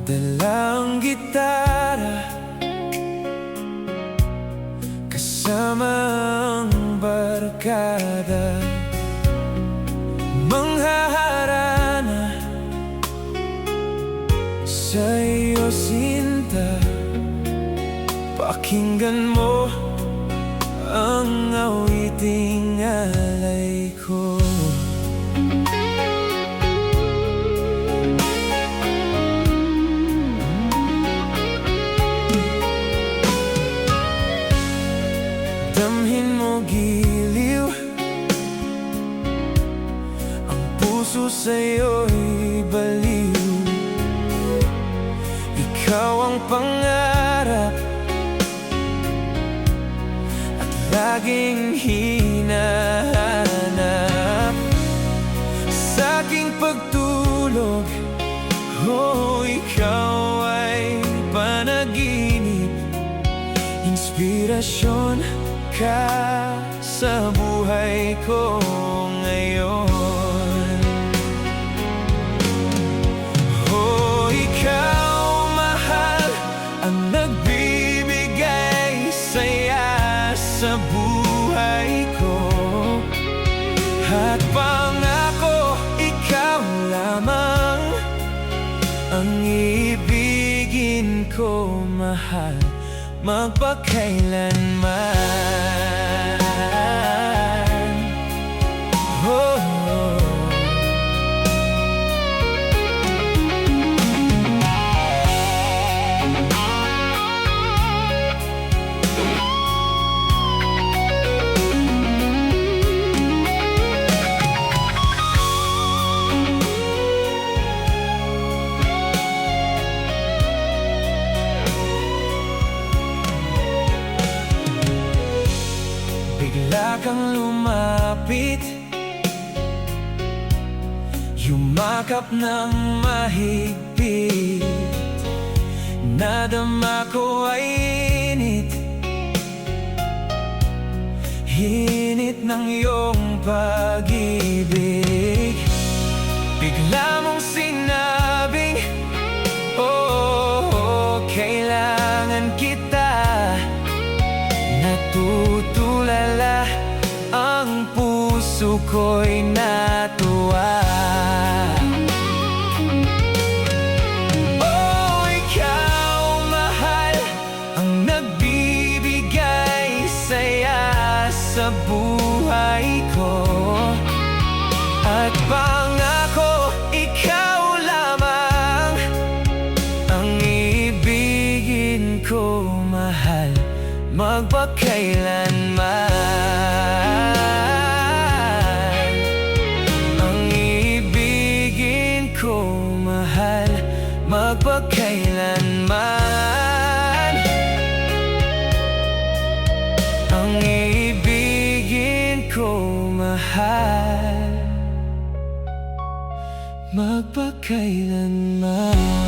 Dalang gitara, kasama ang barkada, manghaharana sa iyo sinta. Pakinggan mo ang awiting alay ko. Damhin mo giliw, ang puso sa'yo'y baliw. Ikaw ang pangarap at laging hinahanap. Sa aking pagtulog, oh, ikaw ay panaginip. Inspirasyon ka sa buhay ko ngayon. Oh, ikaw mahal, ang nagbibigay saya sa buhay ko. At pangako, ikaw lamang ang ibigin ko, mahal, magpakailanman. Oh, oh. Bigla kang lumapit, yumakap ng mahigpit. Nadama ko ay init, hinit ng iyong pag-ibig. Bigla mong sinabing, oh, kailangan kita. Natutulala, ang puso ko'y natuwa. Oh, ikaw mahal, ang nagbibigay saya sa buhay ko. At pangako, ikaw lamang ang ibigin ko, mahal, magpakailanman. Ang ibigin ko, mahal, magpakailanman. Ang ibigin ko, mahal, magpakailanman.